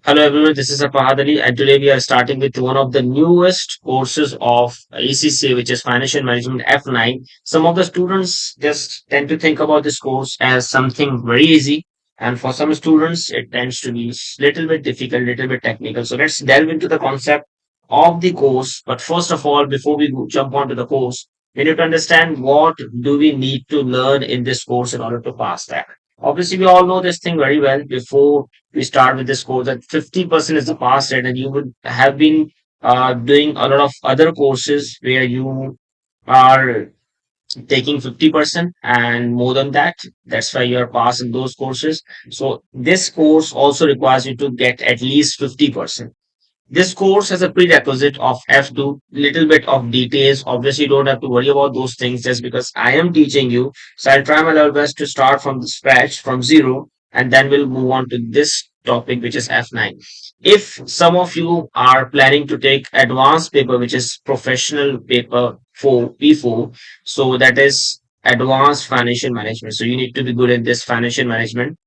Hello everyone, this is Fahad and today we are starting with one of the newest courses of ACCA, which is Financial Management F9. Some of the students just tend to think about this course as something very easy, and for some students it tends to be little bit difficult, little bit technical. So let's delve into the concept of the course. But first of all, before we jump onto the course, we need to understand what do we need to learn in this course in order to pass that. Obviously, we all know this thing very well before we start with this course that 50% is the pass rate, and you would have been doing a lot of other courses where you are taking 50% and more than that. That's why you are passing those courses. So this course also requires you to get at least 50%. This course has a prerequisite of F2, little bit of details. Obviously, you don't have to worry about those things just because I am teaching you. So I'll try my level best to start from the scratch, from zero, and then we'll move on to this topic, which is F9. If some of you are planning to take advanced paper, which is professional paper 4, P4, so that is advanced financial management. So you need to be good in this financial management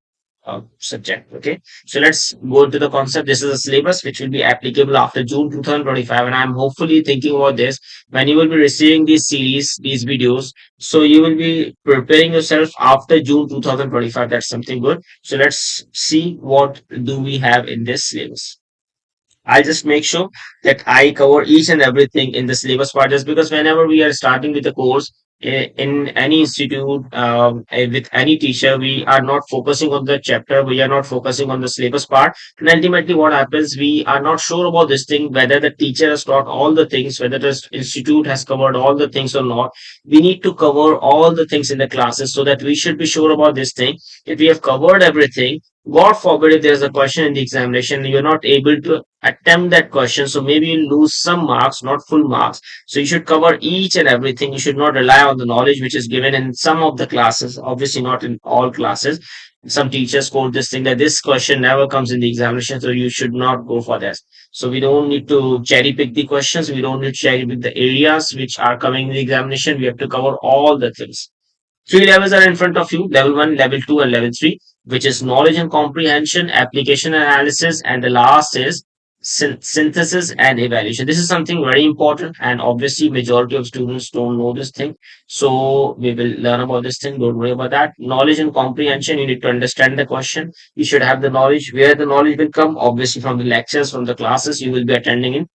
subject. Okay, so let's go to the concept. This is a syllabus which will be applicable after June 2025, and I'm hopefully thinking about this when you will be receiving these series, these videos. So you will be preparing yourself after June 2025. That's something good. So let's see what do we have in this syllabus. I'll just make sure that I cover each and everything in the syllabus part just because whenever we are starting with the course in any institute with any teacher, we are not focusing on the chapter, we are not focusing on the syllabus part. And ultimately, what happens, we are not sure about this thing whether the teacher has taught all the things, whether the institute has covered all the things or not. We need to cover all the things in the classes so that we should be sure about this thing. If we have covered everything, God forbid if there's a question in the examination, you're not able to attempt that question. So maybe you lose some marks, not full marks. So you should cover each and everything. You should not rely on the knowledge which is given in some of the classes, obviously not in all classes. Some teachers quote this thing that this question never comes in the examination, so you should not go for this. So we don't need to cherry pick the questions. We don't need to cherry pick the areas which are coming in the examination. We have to cover all the things. Three levels are in front of you: level 1, level 2, and level 3, which is knowledge and comprehension, application analysis, and the last is synthesis and evaluation. This is something very important, and obviously, majority of students don't know this thing. So, we will learn about this thing. Don't worry about that. Knowledge and comprehension, you need to understand the question. You should have the knowledge. Where the knowledge will come, obviously, from the lectures, from the classes you will be attending in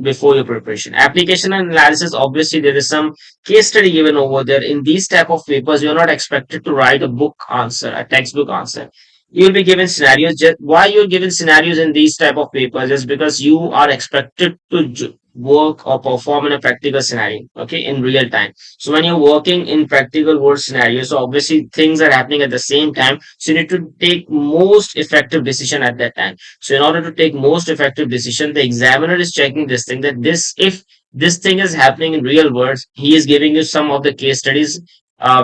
before your preparation. Application and analysis, obviously there is some case study given over there. In these type of papers, you're not expected to write a book answer, a textbook answer. You'll be given scenarios. Why you're given scenarios in these type of papers is because you are expected to work or perform in a practical scenario, okay, in real time. So when you're working in practical world scenarios, so obviously things are happening at the same time. So you need to take most effective decision at that time. So in order to take most effective decision, the examiner is checking this thing that this if this thing is happening in real world, he is giving you some of the case studies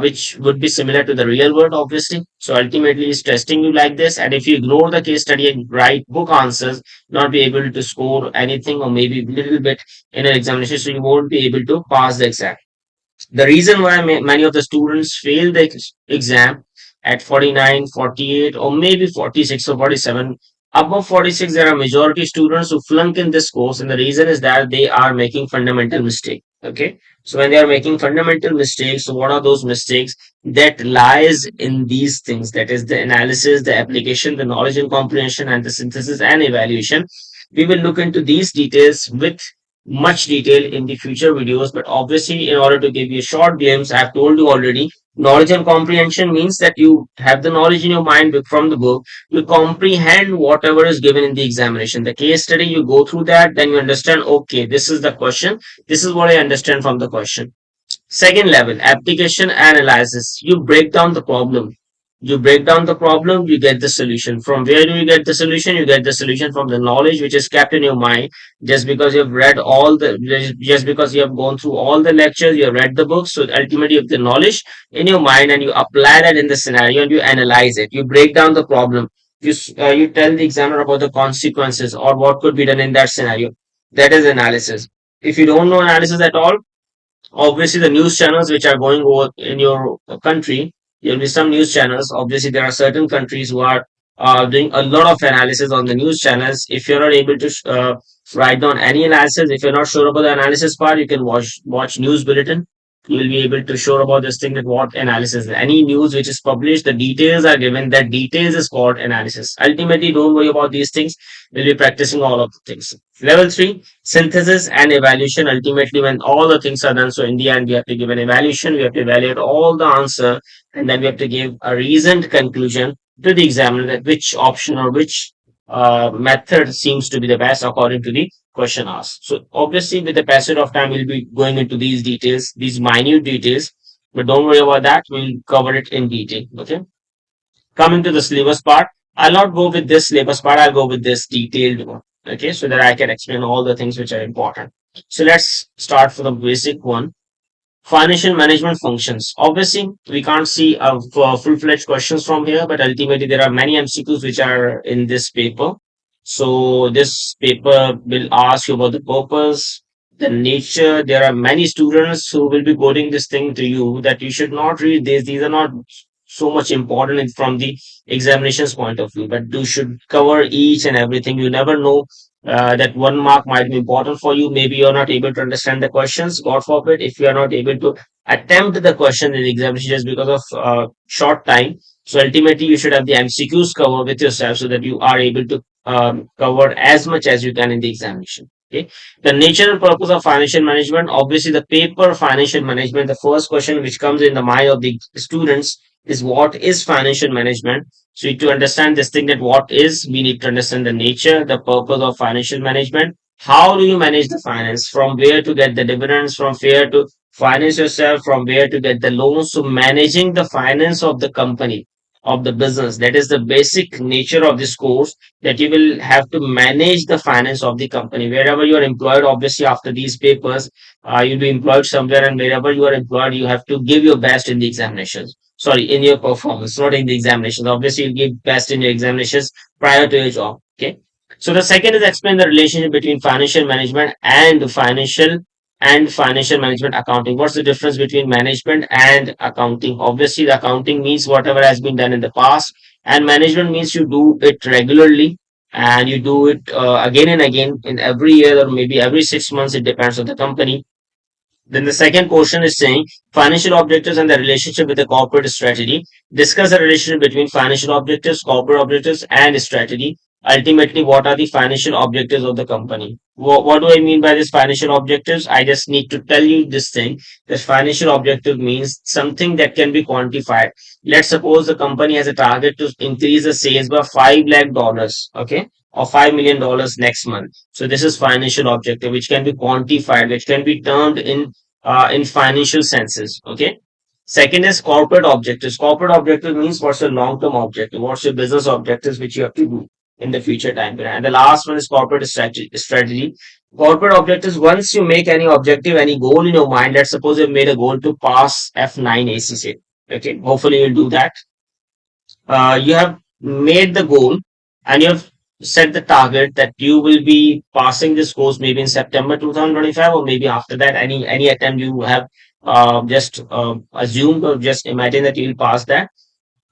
which would be similar to the real world, obviously. So ultimately, he's testing you like this. And if you ignore the case study and write book answers, not be able to score anything or maybe a little bit in an examination, so you won't be able to pass the exam. The reason why many of the students fail the exam at 49, 48, or maybe 46 or 47, above 46, there are majority students who flunk in this course, and the reason is that they are making fundamental mistake. Okay, so when they are making fundamental mistakes, so what are those mistakes? That lies in these things. That is the analysis, the application, the knowledge and comprehension, and the synthesis and evaluation. We will look into these details with much detail in the future videos, but obviously in order to give you a short glimpse, I have told you already, knowledge and comprehension means that you have the knowledge in your mind from the book, you comprehend whatever is given in the examination, the case study, you go through that, then you understand, okay, this is the question, this is what I understand from the question. Second level, application analysis. You break down the problem. You break down the problem, you get the solution. From where do you get the solution? You get the solution from the knowledge which is kept in your mind. Just because you have read all the, just because you have gone through all the lectures, you have read the books. So ultimately, you have the knowledge in your mind and you apply that in the scenario and you analyze it. You break down the problem. You tell the examiner about the consequences or what could be done in that scenario. That is analysis. If you don't know analysis at all, obviously the news channels which are going over in your country, there'll be some news channels. Obviously there are certain countries who are doing a lot of analysis on the news channels. If you're not able to write down any analysis, if you're not sure about the analysis part, you can watch news bulletin. You will be able to sure about this thing, that what analysis, any news which is published, the details are given. That details is called analysis. Ultimately, don't worry about these things. We'll be practicing all of the things. Level 3, synthesis and evaluation. Ultimately, when all the things are done, so in the end, we have to give an evaluation. We have to evaluate all the answer, and then we have to give a reasoned conclusion to the examiner, that which option or which method seems to be the best according to the question asked. So obviously, with the passage of time, we'll be going into these details, these minute details, but don't worry about that. We'll cover it in detail. Okay. Coming to the syllabus part, I'll not go with this syllabus part. I'll go with this detailed one. Okay, so that I can explain all the things which are important. So let's start for the basic one. Financial management functions. Obviously, we can't see full-fledged questions from here, but ultimately there are many MCQs which are in this paper. So this paper will ask you about the purpose, the nature. There are many students who will be quoting this thing to you, that you should not read this. These are not so much important from the examinations point of view, but you should cover each and everything. You never know, that 1 mark might be important for you. Maybe you're not able to understand the questions. God forbid, if you are not able to attempt the question in the examination just because of short time. So ultimately, you should have the MCQs cover with yourself, so that you are able to cover as much as you can in the examination. Okay. The nature and purpose of financial management. Obviously, the paper financial management, the first question which comes in the mind of the students is, what is financial management? So to understand this thing, that what is, we need to understand the nature, the purpose of financial management. How do you manage the finance? From where to get the dividends? From where to finance yourself? From where to get the loans? So managing the finance of the company, of the business. That is the basic nature of this course, that you will have to manage the finance of the company. Wherever you are employed, obviously after these papers, you'll be employed somewhere, and wherever you are employed, you have to give your best in the examinations. Sorry, in your performance, not in the examinations. Obviously, you give best in your examinations prior to your job. Okay. So the second is, explain the relationship between financial management and financial management accounting. What's the difference between management and accounting? Obviously, the accounting means whatever has been done in the past, and management means you do it regularly, and you do it again and again in every year, or maybe every 6 months. It depends on the company. Then the second portion is saying financial objectives and the relationship with the corporate strategy. Discuss the relationship between financial objectives, corporate objectives, and strategy. Ultimately, what are the financial objectives of the company? What do I mean by this financial objectives? I just need to tell you this thing. This financial objective means something that can be quantified. Let's suppose the company has a target to increase the sales by $5 lakh, okay, or $5 million next month. So this is financial objective, which can be quantified, which can be termed in financial senses. Okay. Second is corporate objectives. Corporate objective means, what's your long-term objective? What's your business objectives which you have to do in the future time period? And the last one is corporate strategy. Corporate objectives, once you make any objective, any goal in your mind, let's suppose you've made a goal to pass F9 ACC. Okay. Hopefully you'll do that. You have made the goal, and you have set the target that you will be passing this course maybe in September 2025, or maybe after that, any attempt you have just assumed, or just imagine that you will pass that.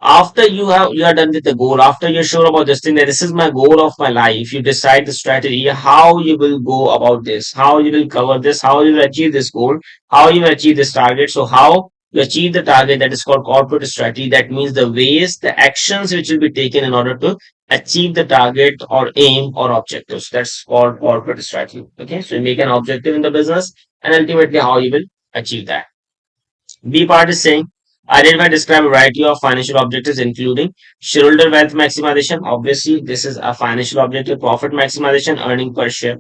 After you are done with the goal, after you're sure about this thing, that this is my goal of my life, you decide the strategy, how you will go about this, how you will cover this, how you will achieve this goal, how you will achieve this target. So how you achieve the target, that is called corporate strategy. That means the ways, the actions which will be taken in order to achieve the target or aim or objectives. That's called corporate strategy. Okay, so you make an objective in the business, and ultimately how you will achieve that. B part is saying, identify, describe a variety of financial objectives, including shareholder wealth maximization. Obviously, this is a financial objective. Profit maximization, earning per share.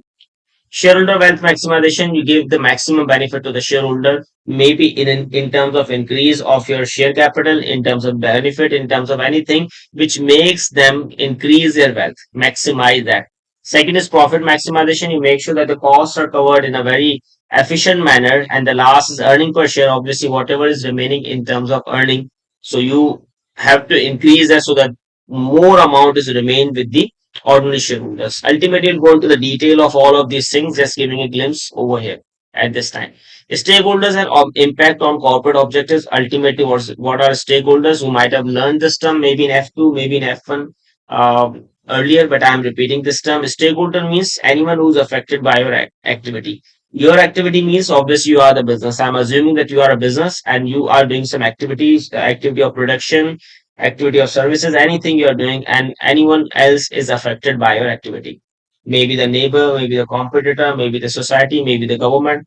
Shareholder wealth maximization, you give the maximum benefit to the shareholder, maybe in terms of increase of your share capital, in terms of benefit, in terms of anything which makes them increase their wealth, maximize that. Second is profit maximization, you make sure that the costs are covered in a very efficient manner. And the last is earning per share, obviously whatever is remaining in terms of earning, so you have to increase that, so that more amount is remain with the ordinary shareholders. Ultimately, we'll go into the detail of all of these things, just giving a glimpse over here at this time. Stakeholders and impact on corporate objectives. Ultimately, what are stakeholders? Who might have learned this term maybe in F2, maybe in F1. earlier, but I'm repeating this term. Stakeholder means anyone who's affected by your activity. Your activity means obviously you are the business. I'm assuming that you are a business and you are doing some activities, activity of production, activity of services, anything you are doing, and anyone else is affected by your activity. Maybe the neighbor, maybe the competitor, maybe the society, maybe the government.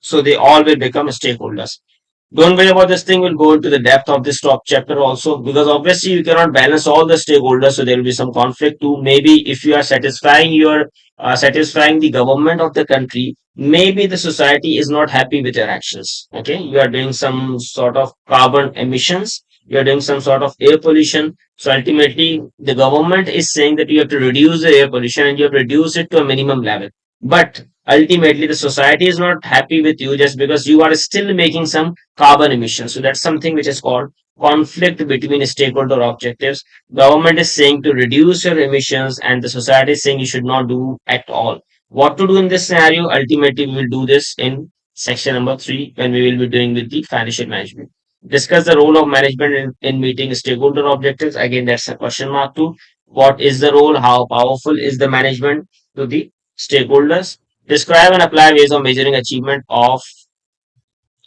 So they all will become stakeholders. Don't worry about this thing. We'll go into the depth of this top chapter also, because obviously you cannot balance all the stakeholders, so there will be some conflict too. Maybe if you are satisfying the government of the country, maybe the society is not happy with your actions. Okay, you are doing some sort of carbon emissions, you are doing some sort of air pollution. So ultimately, the government is saying that you have to reduce the air pollution and you have reduced it to a minimum level. But ultimately, the society is not happy with you just because you are still making some carbon emissions. So that's something which is called conflict between stakeholder objectives. Government is saying to reduce your emissions and the society is saying you should not do at all. What to do in this scenario? Ultimately, we will do this in section number 3 when we will be doing with the financial management. Discuss the role of management in meeting stakeholder objectives. Again, that's a question mark too. What is the role? How powerful is the management to the stakeholders? Describe and apply ways of measuring achievement of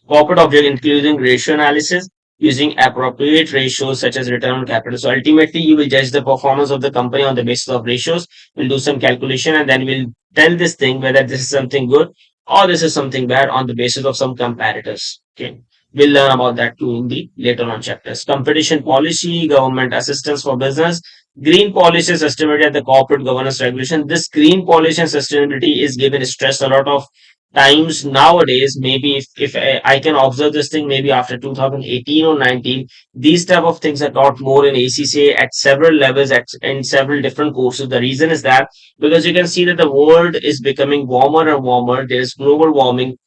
corporate object, including ratio analysis using appropriate ratios such as return on capital. So ultimately, you will judge the performance of the company on the basis of ratios. We'll do some calculation and then we'll tell this thing whether this is something good or this is something bad on the basis of some comparators. Okay. We'll learn about that too in the later on chapters. Competition policy, government assistance for business, green policy, sustainability, and the corporate governance regulation. This green policy and sustainability is given stress a lot of times nowadays. Maybe if I can observe this thing, maybe after 2018 or 19, these type of things are taught more in ACCA at several levels, in several different courses. The reason is that because you can see that the world is becoming warmer and warmer. There is global warming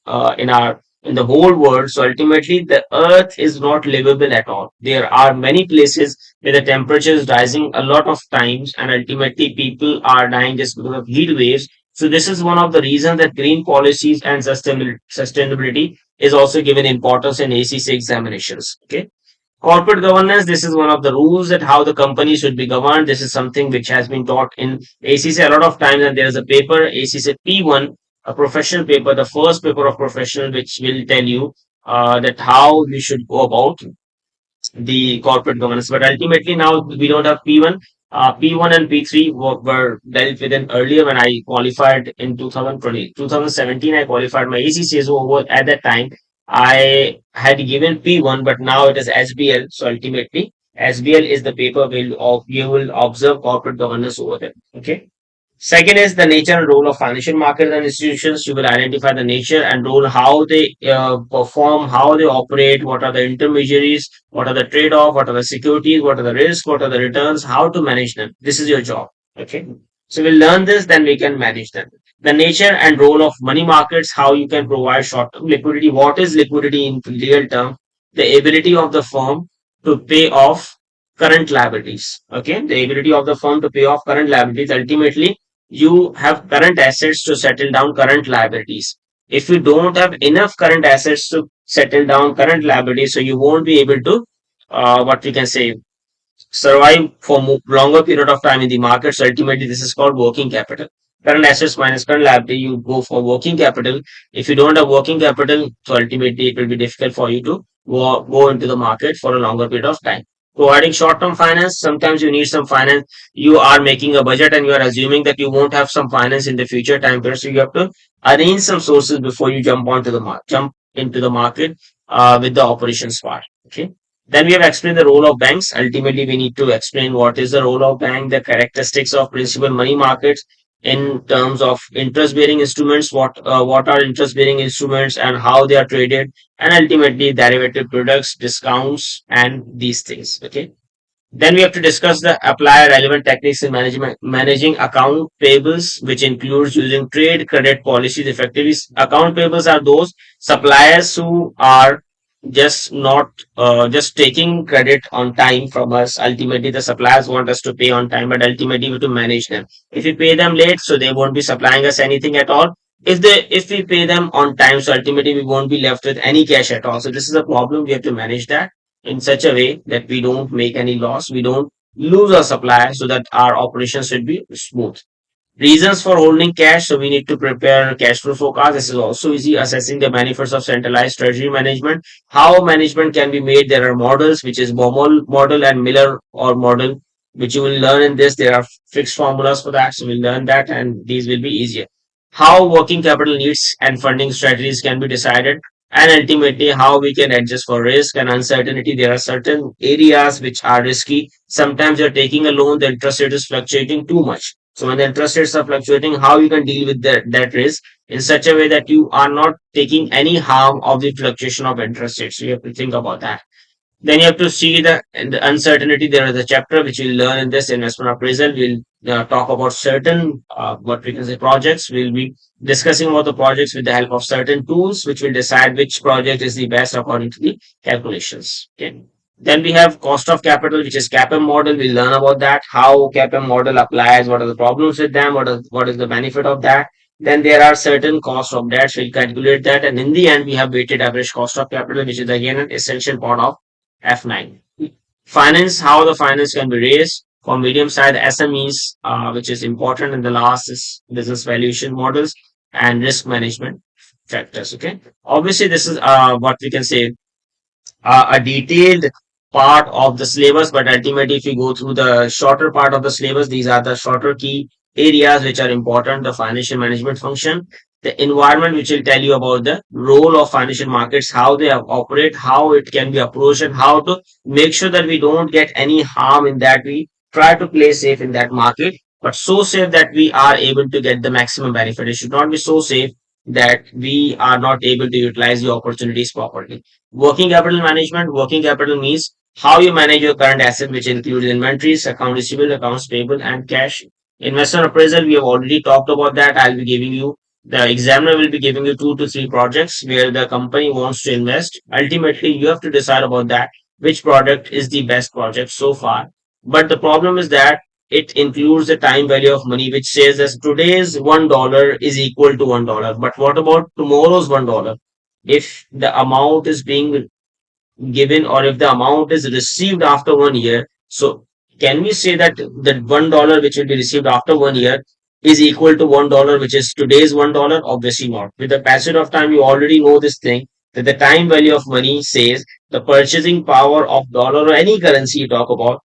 in the whole world. So ultimately, the earth is not livable at all. There are many places where the temperature is rising a lot of times, and ultimately people are dying just because of heat waves. So this is one of the reasons that green policies and sustainability is also given importance in ACC examinations. Okay. Corporate governance, this is one of the rules that how the company should be governed. This is something which has been taught in ACC a lot of times, and there is a paper, ACC P1, a professional paper, the first paper of professional, which will tell you that how you should go about the corporate governance. But ultimately, now we don't have P1. P1 and P3 were dealt with in earlier when I qualified in 2020, 2017. I qualified my ACCA. So over at that time, I had given P1, but now it is SBL. So ultimately, SBL is the paper where you will observe corporate governance over there. Okay. Second is the nature and role of financial markets and institutions. You will identify the nature and role, how they perform, how they operate, what are the intermediaries, what are the trade-off, what are the securities, what are the risks, what are the returns, how to manage them. This is your job. Okay. So we'll learn this, then we can manage them. The nature and role of money markets, how you can provide short-term liquidity. What is liquidity in real term? The ability of the firm to pay off current liabilities. Okay. The ability of the firm to pay off current liabilities. Ultimately, you have current assets to settle down current liabilities. If you don't have enough current assets to settle down current liabilities, so you won't be able to, what we can say, survive for longer period of time in the markets. Ultimately, this is called working capital. Current assets minus current liability, you go for working capital. If you don't have working capital, so ultimately it will be difficult for you to go into the market for a longer period of time. Providing short-term finance, sometimes you need some finance. You are making a budget and you are assuming that you won't have some finance in the future time period. So you have to arrange some sources before you jump into the market with the operations part. Okay. Then we have explained the role of banks. Ultimately, we need to explain what is the role of bank, the characteristics of principal money markets in terms of interest-bearing instruments, what are interest-bearing instruments and how they are traded, and ultimately derivative products, discounts, and these things. Okay. Then we have to discuss the apply relevant techniques in managing account payables, which includes using trade credit policies effectively. Account payables are those suppliers who are just not just taking credit on time from us. Ultimately, the suppliers want us to pay on time, but ultimately we have to manage them. If we pay them late, so they won't be supplying us anything at all. If we pay them on time, so ultimately we won't be left with any cash at all. So this is a problem. We have to manage that in such a way that we don't make any loss. We don't lose our supply so that our operations should be smooth. Reasons for holding cash. So we need to prepare cash flow forecast. This is also easy. Assessing the benefits of centralized treasury management. How management can be made. There are models, which is Baumol model and Miller or model, which you will learn in this. There are fixed formulas for that. So we'll learn that and these will be easier. How working capital needs and funding strategies can be decided. And ultimately, how we can adjust for risk and uncertainty. There are certain areas which are risky. Sometimes you're taking a loan, the interest rate is fluctuating too much, so when the interest rates are fluctuating, how you can deal with that risk in such a way that you are not taking any harm of the fluctuation of interest rates. So you have to think about that. Then you have to see the uncertainty. There is a chapter which we'll learn in this investment appraisal. We'll talk about certain what we can say projects. We'll be discussing about the projects with the help of certain tools, which will decide which project is the best according to the calculations. Okay. Then we have cost of capital, which is CAPM model. We'll learn about that, how CAPM model applies, what are the problems with them, what is the benefit of that. Then there are certain cost of debts. We'll calculate that. And in the end, we have weighted average cost of capital, which is again an essential part of F9. Finance, how the finance can be raised for medium-sized SMEs, which is important. And the last is business valuation models and risk management factors. Okay. Obviously, this is what we can say a detailed part of the syllabus, but ultimately, if you go through the shorter part of the syllabus, these are the shorter key areas which are important. The financial management function, the environment, which will tell you about the role of financial markets, how they operate, how it can be approached, and how to make sure that we don't get any harm in that. We try to play safe in that market, but so safe that we are able to get the maximum benefit. It should not be so safe that we are not able to utilize the opportunities properly. Working capital management. Working capital means how you manage your current asset, which includes inventories, account receivable, accounts payable, and cash. Investor appraisal, we have already talked about that. I'll be giving you, the examiner will be giving you 2 to 3 projects where the company wants to invest. Ultimately, you have to decide about that, which product is the best project so far. But the problem is that it includes the time value of money, which says that today's $1 is equal to $1. But what about tomorrow's $1? If the amount is being given or if the amount is received after 1 year, so can we say that the $1 which will be received after 1 year is equal to $1 which is today's $1? Obviously not. With the passage of time, you already know this thing, that the time value of money says the purchasing power of dollar or any currency you talk about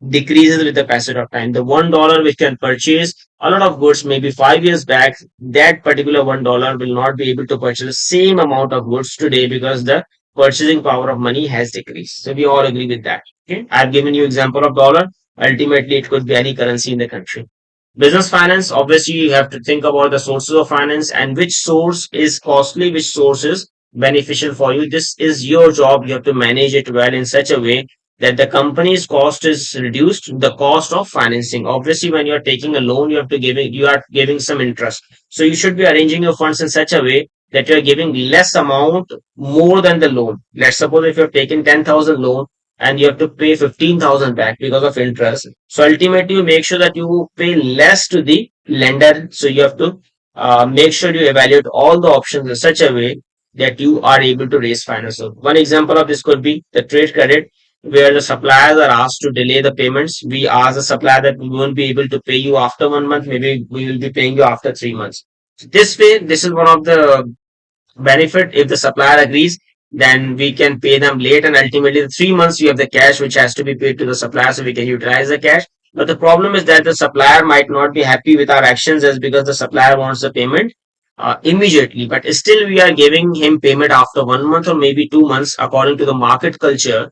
decreases with the passage of time. The $1 which can purchase a lot of goods maybe 5 years back, that particular $1 will not be able to purchase the same amount of goods today because the purchasing power of money has decreased. So we all agree with that. Okay. I've given you example of dollar. Ultimately, it could be any currency in the country. Business finance, obviously, you have to think about the sources of finance and which source is costly, which source is beneficial for you. This is your job. You have to manage it well in such a way that the company's cost is reduced, the cost of financing. Obviously, when you're taking a loan, you are giving some interest. So you should be arranging your funds in such a way that you're giving less amount more than the loan. Let's suppose if you're taking 10,000 loan and you have to pay 15,000 back because of interest. So ultimately, you make sure that you pay less to the lender. So you have to make sure you evaluate all the options in such a way that you are able to raise finance. So one example of this could be the trade credit, where the suppliers are asked to delay the payments. We ask the supplier that we won't be able to pay you after 1 month, maybe we will be paying you after 3 months. So this way, this is one of the benefit. If the supplier agrees, then we can pay them late, and ultimately the 3 months you have the cash which has to be paid to the supplier, so we can utilize the cash. But the problem is that the supplier might not be happy with our actions, as because the supplier wants the payment immediately, but still we are giving him payment after 1 month or maybe 2 months according to the market culture.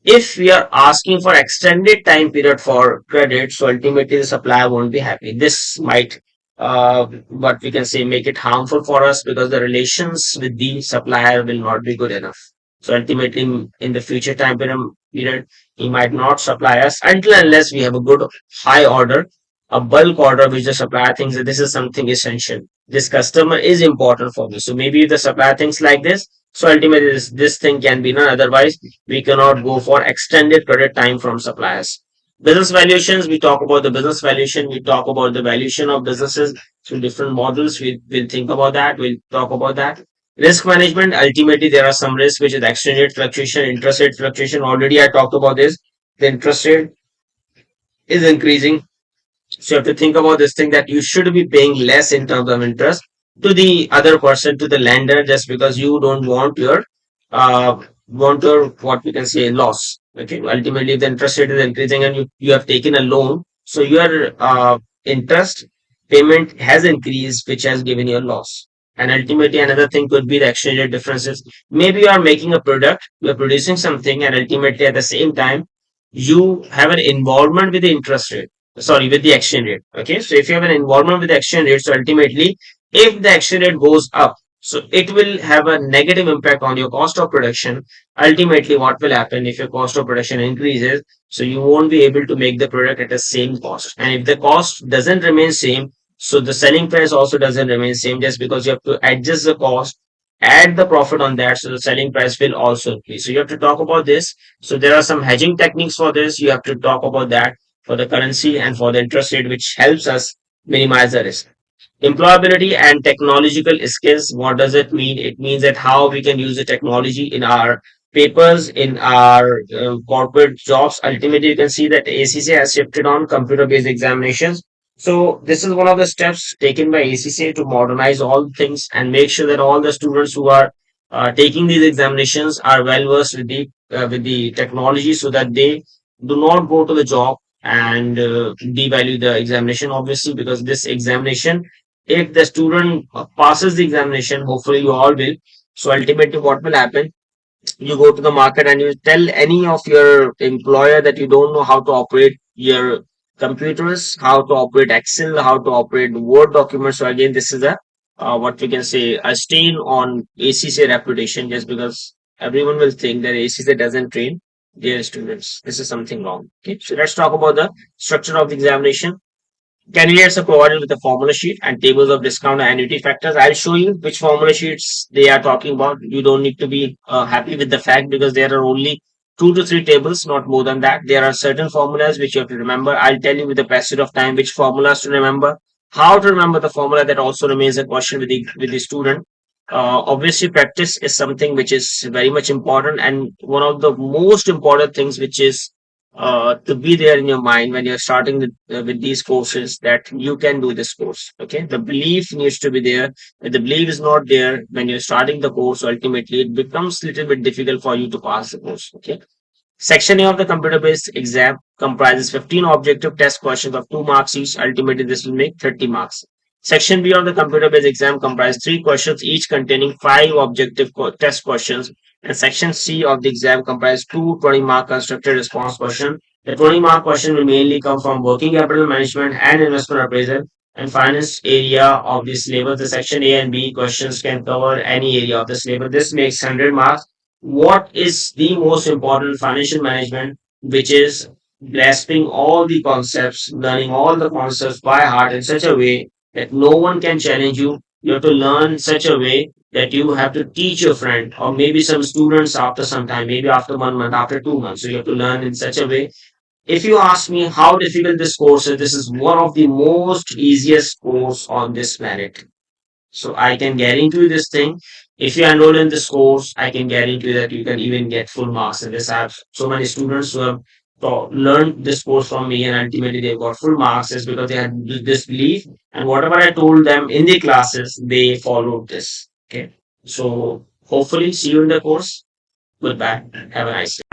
If we are asking for extended time period for credit, so ultimately the supplier won't be happy. This might, what we can say, make it harmful for us because the relations with the supplier will not be good enough. So ultimately, in the future time period, he might not supply us until unless we have a good high order, a bulk order, which the supplier thinks that this is something essential. This customer is important for me. So maybe if the supplier thinks like this, so ultimately this thing can be done. Otherwise, we cannot go for extended credit time from suppliers. Business valuations, we talk about the business valuation, we talk about the valuation of businesses through different models. We'll think about that, we'll talk about that. Risk management, ultimately there are some risks, which is exchange rate fluctuation, interest rate fluctuation. Already I talked about this. The interest rate is increasing. So you have to think about this thing that you should be paying less in terms of interest to the other person, to the lender, just because you don't want your what we can say loss. Okay, ultimately if the interest rate is increasing and you have taken a loan, so your interest payment has increased, which has given you a loss. And ultimately another thing could be the exchange rate differences. Maybe you are making a product, you are producing something, and ultimately at the same time you have an involvement with the interest rate, sorry, with the exchange rate. Okay, so if you have an involvement with the exchange rate, so ultimately if the exchange rate goes up, so it will have a negative impact on your cost of production. Ultimately what will happen if your cost of production increases, so you won't be able to make the product at the same cost. And if the cost doesn't remain same, so the selling price also doesn't remain same, just because you have to adjust the cost, add the profit on that, so the selling price will also increase. So you have to talk about this. So there are some hedging techniques for this. You have to talk about that for the currency and for the interest rate, which helps us minimize the risk. Employability and technological skills. What does it mean? It means that how we can use the technology in our papers, in our corporate jobs. Ultimately, you can see that ACC has shifted on computer-based examinations. So this is one of the steps taken by ACCA to modernize all things and make sure that all the students who are taking these examinations are well versed with the technology, so that they do not go to the job and devalue the examination, obviously, because this examination, if the student passes the examination, hopefully you all will. So ultimately what will happen, you go to the market and you tell any of your employer that you don't know how to operate your computers, how to operate Excel, how to operate Word documents. So again, this is a what we can say a stain on ACCA reputation, just because everyone will think that ACCA doesn't train their students. This is something wrong. Okay, so let's talk about the structure of the examination. Candidates are provided with a formula sheet and tables of discount and annuity factors. I'll show you which formula sheets they are talking about. You don't need to be happy with the fact, because there are only 2 to 3 tables, not more than that. There are certain formulas which you have to remember. I'll tell you with the passage of time which formulas to remember, how to remember the formula. That also remains a question with the student. Obviously, practice is something which is very much important, and one of the most important things which is to be there in your mind when you're starting with these courses, that you can do this course. Okay, the belief needs to be there. If the belief is not there when you're starting the course, ultimately it becomes a little bit difficult for you to pass the course. Okay, Section A of the computer-based exam comprises 15 objective test questions of 2 marks each. Ultimately, this will make 30 marks. Section B of the computer-based exam comprises 3 questions, each containing 5 objective test questions. And Section C of the exam comprises 2 20-mark constructed response questions. The 20-mark question will mainly come from working capital management and investment appraisal and finance area of the syllabus. The Section A and B questions can cover any area of the syllabus. This makes 100 marks. What is the most important? Financial management, which is grasping all the concepts, learning all the concepts by heart in such a way that no one can challenge you. You have to learn such a way that you have to teach your friend or maybe some students after some time, maybe after 1 month, after 2 months. So you have to learn in such a way. If you ask me how difficult this course is, this is one of the most easiest course on this planet. So I can guarantee you this thing. If you enroll in this course, I can guarantee you that you can even get full marks in this. I have so many students who have learned this course from me, and ultimately they got full marks is because they had this belief, and whatever I told them in the classes, they followed this. Okay. So hopefully see you in the course. Goodbye. Have a nice day.